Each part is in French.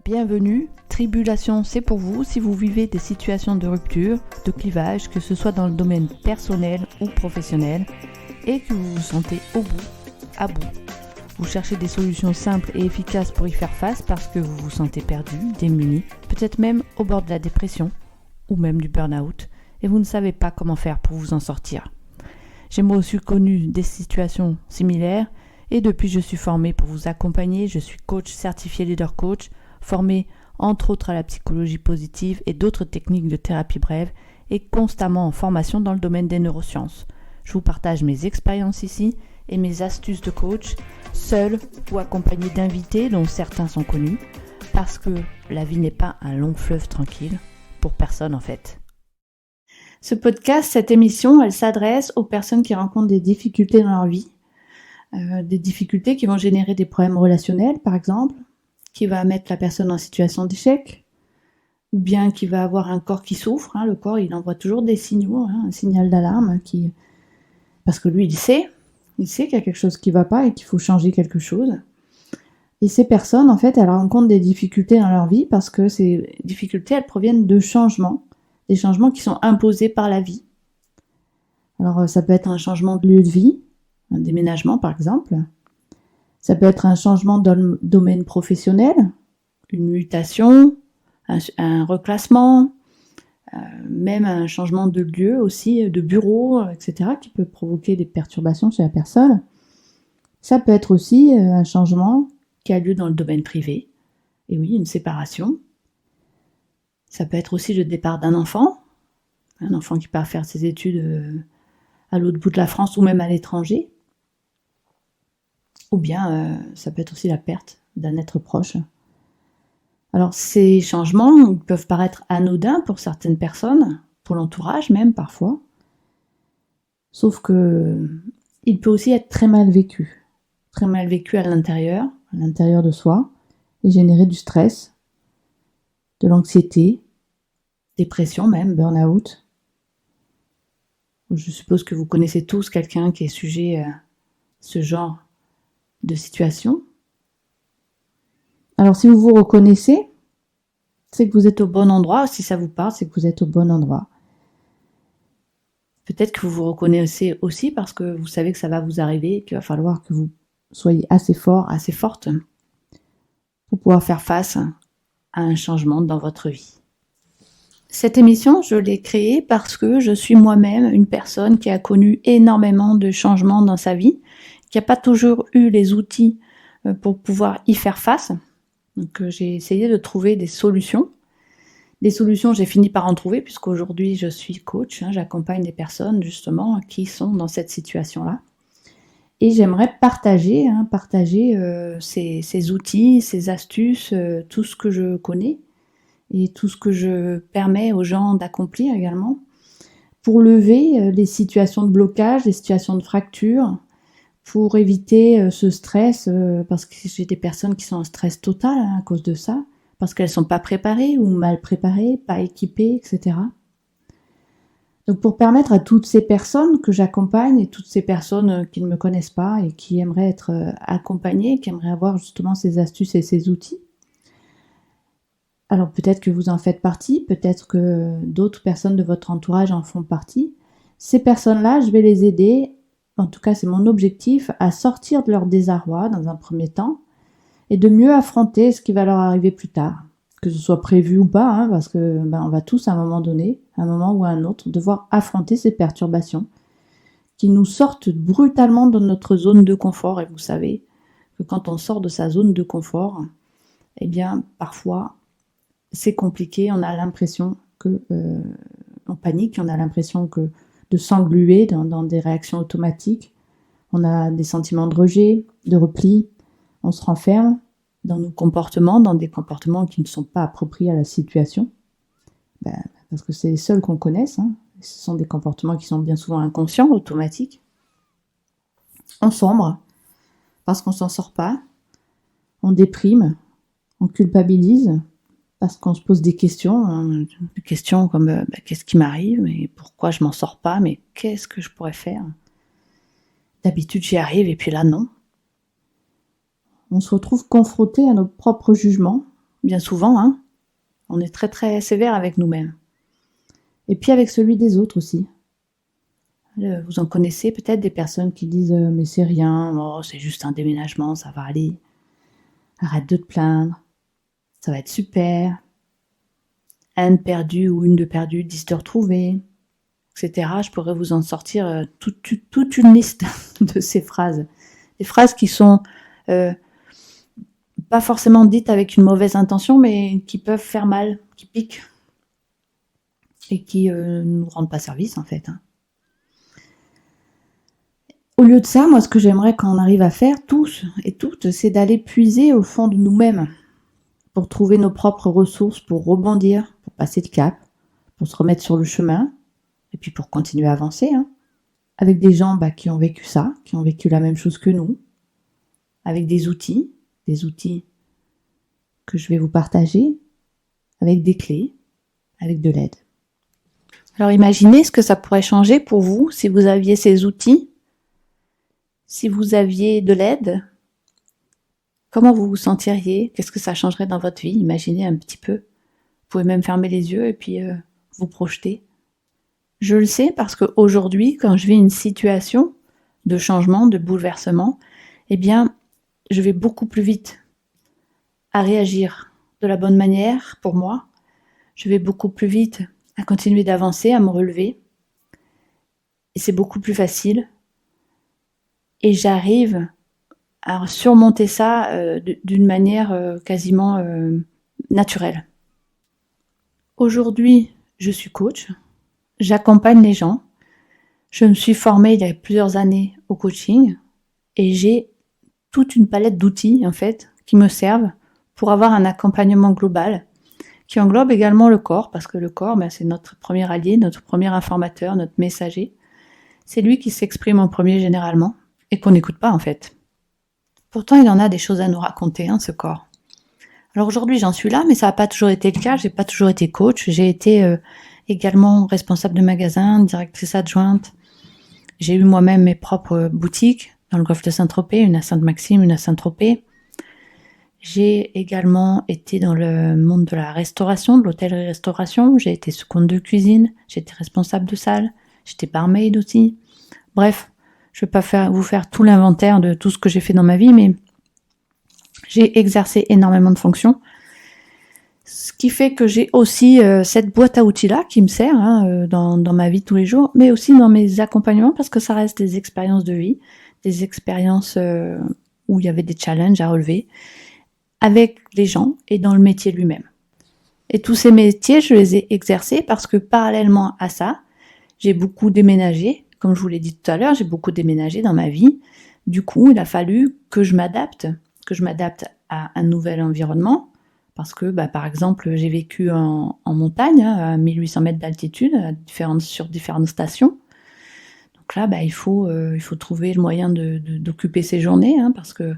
Bienvenue, Tribulation c'est pour vous si vous vivez des situations de rupture, de clivage, que ce soit dans le domaine personnel ou professionnel, et que vous vous sentez au bout, à bout. Vous cherchez des solutions simples et efficaces pour y faire face parce que vous vous sentez perdu, démuni, peut-être même au bord de la dépression ou même du burn-out, et vous ne savez pas comment faire pour vous en sortir. J'ai moi aussi connu des situations similaires et depuis je suis formée pour vous accompagner. Je suis coach certifié leader coach, formée entre autres à la psychologie positive et d'autres techniques de thérapie brève et constamment en formation dans le domaine des neurosciences. Je vous partage mes expériences ici et mes astuces de coach, seul ou accompagné d'invités dont certains sont connus, parce que la vie n'est pas un long fleuve tranquille, pour personne en fait. Ce podcast, cette émission, elle s'adresse aux personnes qui rencontrent des difficultés dans leur vie, des difficultés qui vont générer des problèmes relationnels par exemple, qui va mettre la personne en situation d'échec, ou bien qui va avoir un corps qui souffre. Le corps, il envoie toujours des signaux, un signal d'alarme, parce que lui, il sait qu'il y a quelque chose qui ne va pas et qu'il faut changer quelque chose. Et ces personnes, en fait, elles rencontrent des difficultés dans leur vie parce que ces difficultés, elles proviennent de changements, des changements qui sont imposés par la vie. Alors, ça peut être un changement de lieu de vie, un déménagement par exemple. Ça peut être un changement dans le domaine professionnel, une mutation, un reclassement, même un changement de lieu aussi, de bureau, etc., qui peut provoquer des perturbations chez la personne. Ça peut être aussi un changement qui a lieu dans le domaine privé, et oui, une séparation. Ça peut être aussi le départ d'un enfant, un enfant qui part faire ses études à l'autre bout de la France ou même à l'étranger. Ou bien ça peut être aussi la perte d'un être proche. Alors ces changements, ils peuvent paraître anodins pour certaines personnes, pour l'entourage même parfois, sauf que il peut aussi être très mal vécu à l'intérieur de soi, et générer du stress, de l'anxiété, dépression même, burn-out. Je suppose que vous connaissez tous quelqu'un qui est sujet à ce genre de situation. Alors si vous vous reconnaissez, c'est que vous êtes au bon endroit. Si ça vous parle, c'est que vous êtes au bon endroit. Peut-être que vous vous reconnaissez aussi parce que vous savez que ça va vous arriver, qu'il va falloir que vous soyez assez fort, assez forte pour pouvoir faire face à un changement dans votre vie. Cette émission, je l'ai créée parce que je suis moi-même une personne qui a connu énormément de changements dans sa vie, qui n'a pas toujours eu les outils pour pouvoir y faire face. Donc j'ai essayé de trouver des solutions. Des solutions, j'ai fini par en trouver puisqu'aujourd'hui je suis coach, j'accompagne des personnes justement qui sont dans cette situation-là. Et j'aimerais partager ces outils, ces astuces, tout ce que je connais et tout ce que je permets aux gens d'accomplir également pour lever les situations de blocage, les situations de fracture, pour éviter ce stress, parce que j'ai des personnes qui sont en stress total à cause de ça, parce qu'elles ne sont pas préparées ou mal préparées, pas équipées, etc. Donc pour permettre à toutes ces personnes que j'accompagne et toutes ces personnes qui ne me connaissent pas et qui aimeraient être accompagnées, qui aimeraient avoir justement ces astuces et ces outils, alors peut-être que vous en faites partie, peut-être que d'autres personnes de votre entourage en font partie. Ces personnes-là, je vais les aider, en tout cas c'est mon objectif, à sortir de leur désarroi dans un premier temps et de mieux affronter ce qui va leur arriver plus tard, que ce soit prévu ou pas, parce que on va tous à un moment donné, à un moment ou à un autre, devoir affronter ces perturbations qui nous sortent brutalement de notre zone de confort. Et vous savez que quand on sort de sa zone de confort, eh bien parfois c'est compliqué, on a l'impression que on panique, on a l'impression de s'engluer dans des réactions automatiques, on a des sentiments de rejet, de repli, on se renferme dans nos comportements, dans des comportements qui ne sont pas appropriés à la situation, parce que c'est les seuls qu'on connaisse, ce sont des comportements qui sont bien souvent inconscients, automatiques. On sombre, parce qu'on ne s'en sort pas, on déprime, on culpabilise, parce qu'on se pose des questions comme qu'est-ce qui m'arrive, mais pourquoi je m'en sors pas, mais qu'est-ce que je pourrais faire ? D'habitude j'y arrive et puis là non. On se retrouve confronté à nos propres jugements, bien souvent, hein. On est très très sévère avec nous-mêmes. Et puis avec celui des autres aussi. Vous en connaissez peut-être des personnes qui disent mais c'est rien, oh, c'est juste un déménagement, ça va aller. Arrête de te plaindre, ça va être super. Un de perdu ou une de perdue, 10 de retrouvés, etc. Je pourrais vous en sortir toute une liste de ces phrases. Des phrases qui sont pas forcément dites avec une mauvaise intention, mais qui peuvent faire mal, qui piquent. Et qui ne nous rendent pas service en fait. Hein. Au lieu de ça, moi ce que j'aimerais qu'on arrive à faire tous et toutes, c'est d'aller puiser au fond de nous-mêmes pour trouver nos propres ressources, pour rebondir, pour passer le cap, pour se remettre sur le chemin et puis pour continuer à avancer. Hein. Avec des gens qui ont vécu ça, qui ont vécu la même chose que nous, avec des outils que je vais vous partager, avec des clés, avec de l'aide. Alors imaginez ce que ça pourrait changer pour vous si vous aviez ces outils, si vous aviez de l'aide. Comment vous vous sentiriez? Qu'est-ce que ça changerait dans votre vie? Imaginez un petit peu. Vous pouvez même fermer les yeux et puis vous projeter. Je le sais parce qu'aujourd'hui, quand je vis une situation de changement, de bouleversement, eh bien, je vais beaucoup plus vite à réagir de la bonne manière pour moi. Je vais beaucoup plus vite à continuer d'avancer, à me relever. Et c'est beaucoup plus facile. Et j'arrive à surmonter ça d'une manière quasiment naturelle. Aujourd'hui, je suis coach. J'accompagne les gens. Je me suis formée il y a plusieurs années au coaching. Et j'ai toute une palette d'outils, en fait, qui me servent pour avoir un accompagnement global qui englobe également le corps, parce que le corps, c'est notre premier allié, notre premier informateur, notre messager. C'est lui qui s'exprime en premier généralement, et qu'on n'écoute pas en fait. Pourtant, il en a des choses à nous raconter, ce corps. Alors aujourd'hui, j'en suis là, mais ça n'a pas toujours été le cas, j'ai pas toujours été coach, j'ai été également responsable de magasin, directrice adjointe. J'ai eu moi-même mes propres boutiques, dans le golfe de Saint-Tropez, une à Sainte-Maxime, une à Saint-Tropez. J'ai également été dans le monde de la restauration, de l'hôtellerie-restauration. J'ai été seconde de cuisine, j'ai été responsable de salle, j'étais barmaid aussi. Bref, je ne vais pas vous faire tout l'inventaire de tout ce que j'ai fait dans ma vie, mais j'ai exercé énormément de fonctions. Ce qui fait que j'ai aussi cette boîte à outils-là qui me sert dans ma vie de tous les jours, mais aussi dans mes accompagnements, parce que ça reste des expériences de vie, des expériences où il y avait des challenges à relever, avec les gens et dans le métier lui-même. Et tous ces métiers, je les ai exercés parce que parallèlement à ça, j'ai beaucoup déménagé. Comme je vous l'ai dit tout à l'heure, j'ai beaucoup déménagé dans ma vie. Du coup, il a fallu que je m'adapte à un nouvel environnement. Parce que, par exemple, j'ai vécu en montagne, à 1800 mètres d'altitude, sur différentes stations. Donc là, il faut trouver le moyen d'occuper ses journées, parce que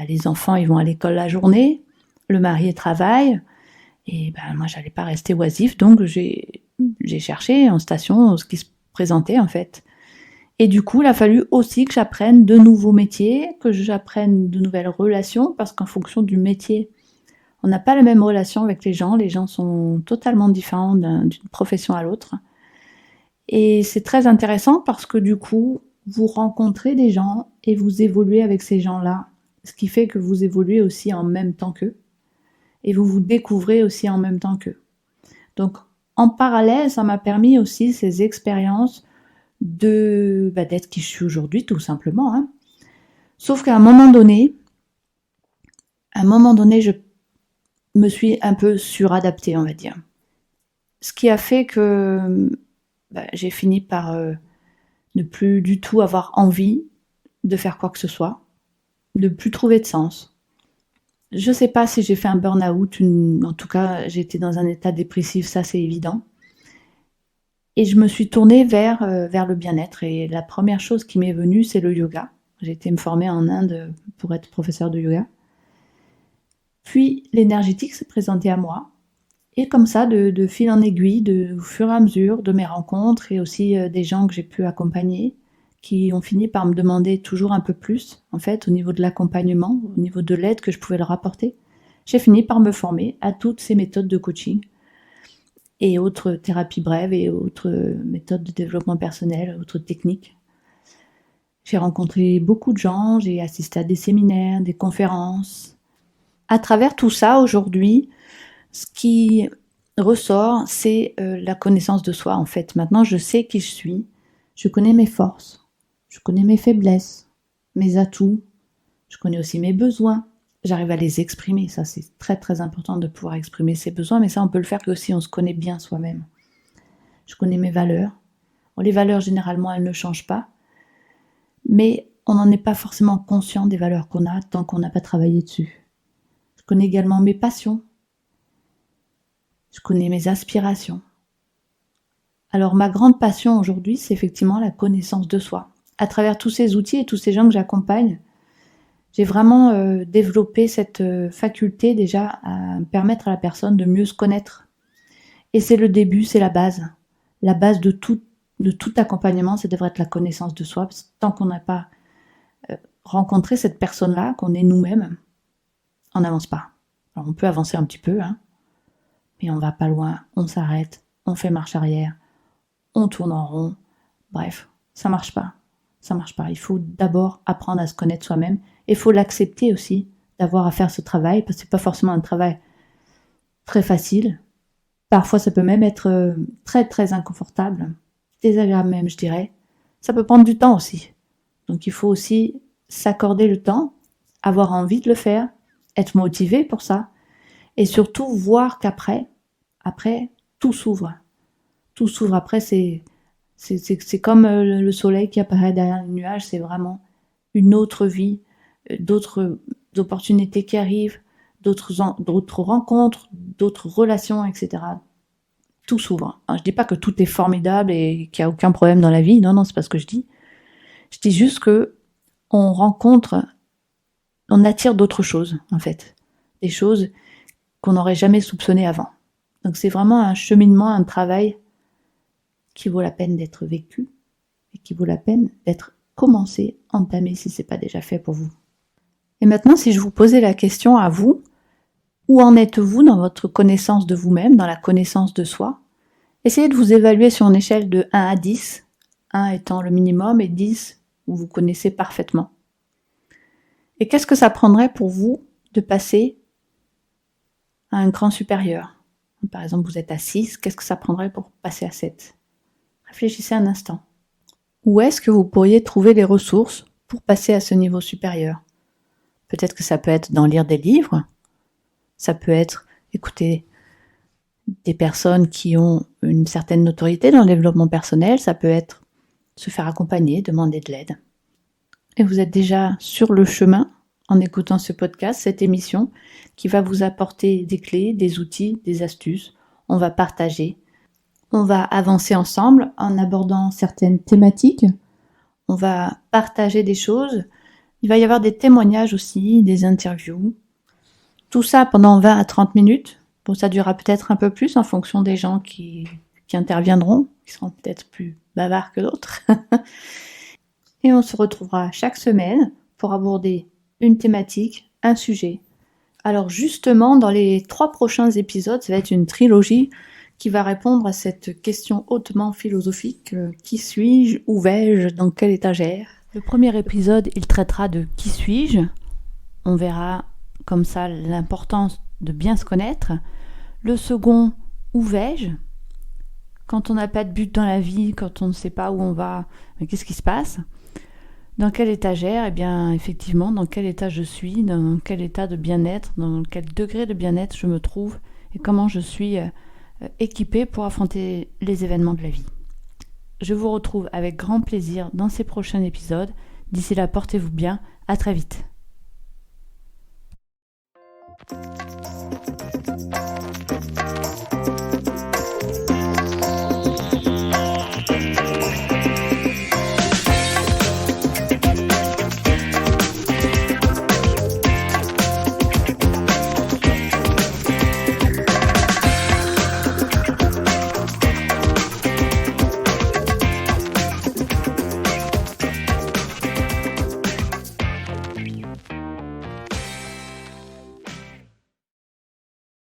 les enfants, ils vont à l'école la journée, le mari travaille, et moi, j'allais pas rester oisif, donc j'ai cherché en station ce qui se présentait, en fait. Et du coup, il a fallu aussi que j'apprenne de nouveaux métiers, que j'apprenne de nouvelles relations, parce qu'en fonction du métier, on n'a pas la même relation avec les gens sont totalement différents d'une profession à l'autre. Et c'est très intéressant parce que du coup, vous rencontrez des gens et vous évoluez avec ces gens-là, ce qui fait que vous évoluez aussi en même temps qu'eux, et vous vous découvrez aussi en même temps qu'eux. Donc, en parallèle, ça m'a permis aussi ces expériences d'être qui je suis aujourd'hui, tout simplement. Sauf qu'à un moment donné, je me suis un peu suradaptée, on va dire. Ce qui a fait que j'ai fini par ne plus du tout avoir envie de faire quoi que ce soit, de plus trouver de sens. Je sais pas si j'ai fait un burn-out, en tout cas j'étais dans un état dépressif, ça c'est évident. Et je me suis tournée vers le bien-être, et la première chose qui m'est venue, c'est le yoga. J'ai été me former en Inde pour être professeure de yoga. Puis l'énergétique s'est présenté à moi, et comme ça, de fil en aiguille, au fur et à mesure de mes rencontres, et aussi des gens que j'ai pu accompagner, qui ont fini par me demander toujours un peu plus, en fait, au niveau de l'accompagnement, au niveau de l'aide que je pouvais leur apporter. j'ai fini par me former à toutes ces méthodes de coaching et autres thérapies brèves et autres méthodes de développement personnel, autres techniques. J'ai rencontré beaucoup de gens, j'ai assisté à des séminaires, des conférences. À travers tout ça, aujourd'hui, ce qui ressort, c'est la connaissance de soi, en fait. Maintenant, je sais qui je suis, je connais mes forces, je connais mes faiblesses, mes atouts, je connais aussi mes besoins. J'arrive à les exprimer, ça c'est très très important de pouvoir exprimer ses besoins, mais ça on peut le faire que si on se connaît bien soi-même. Je connais mes valeurs. Bon, les valeurs généralement elles ne changent pas, mais on n'en est pas forcément conscient des valeurs qu'on a tant qu'on n'a pas travaillé dessus. Je connais également mes passions. Je connais mes aspirations. Alors ma grande passion aujourd'hui, c'est effectivement la connaissance de soi. À travers tous ces outils et tous ces gens que j'accompagne, j'ai vraiment développé cette faculté déjà à permettre à la personne de mieux se connaître. Et c'est le début, c'est la base. La base de tout accompagnement, ça devrait être la connaissance de soi. Parce que tant qu'on n'a pas rencontré cette personne-là, qu'on est nous-mêmes, on n'avance pas. Alors on peut avancer un petit peu, mais on va pas loin, on s'arrête, on fait marche arrière, on tourne en rond. Bref, ça marche pas. Ça marche pas. Il faut d'abord apprendre à se connaître soi-même. Et il faut l'accepter aussi d'avoir à faire ce travail, parce que c'est pas forcément un travail très facile. Parfois, ça peut même être très très inconfortable, désagréable même, je dirais. Ça peut prendre du temps aussi. Donc il faut aussi s'accorder le temps, avoir envie de le faire, être motivé pour ça, et surtout voir qu'après, tout s'ouvre. Tout s'ouvre après, c'est comme le soleil qui apparaît derrière les nuages, c'est vraiment une autre vie, d'autres opportunités qui arrivent, d'autres rencontres, d'autres relations, etc. Tout s'ouvre. Alors, je dis pas que tout est formidable et qu'il n'y a aucun problème dans la vie, non, c'est pas ce que je dis. Je dis juste que on attire d'autres choses, en fait. Des choses qu'on n'aurait jamais soupçonnées avant. Donc c'est vraiment un cheminement, un travail qui vaut la peine d'être vécu et qui vaut la peine d'être commencé, entamé si c'est pas déjà fait pour vous. Et maintenant, si je vous posais la question à vous, où en êtes-vous dans votre connaissance de vous-même, dans la connaissance de soi? Essayez de vous évaluer sur une échelle de 1 à 10, 1 étant le minimum et 10 où vous connaissez parfaitement. Et qu'est-ce que ça prendrait pour vous de passer à un cran supérieur? Par exemple, vous êtes à 6, qu'est-ce que ça prendrait pour passer à 7? Réfléchissez un instant. Où est-ce que vous pourriez trouver les ressources pour passer à ce niveau supérieur? Peut-être que ça peut être d'en lire des livres, ça peut être écouter des personnes qui ont une certaine notoriété dans le développement personnel, ça peut être se faire accompagner, demander de l'aide. Et vous êtes déjà sur le chemin en écoutant ce podcast, cette émission qui va vous apporter des clés, des outils, des astuces. On va partager. On va avancer ensemble en abordant certaines thématiques. On va partager des choses. Il va y avoir des témoignages aussi, des interviews. Tout ça pendant 20 à 30 minutes. Bon, ça durera peut-être un peu plus en fonction des gens qui interviendront, qui seront peut-être plus bavards que d'autres. Et on se retrouvera chaque semaine pour aborder une thématique, un sujet. Alors justement, dans les 3 prochains épisodes, ça va être une trilogie qui va répondre à cette question hautement philosophique. Qui suis-je? Où vais-je? Dans quelle étagère? Le premier épisode, il traitera de qui suis-je. On verra comme ça l'importance de bien se connaître. Le second, où vais-je? Quand on n'a pas de but dans la vie, quand on ne sait pas où on va, mais qu'est-ce qui se passe? Dans quelle étagère? Eh bien, effectivement, dans quel état je suis, dans quel état de bien-être, dans quel degré de bien-être je me trouve et comment je suis équipée pour affronter les événements de la vie. Je vous retrouve avec grand plaisir dans ces prochains épisodes. D'ici là, portez-vous bien. À très vite.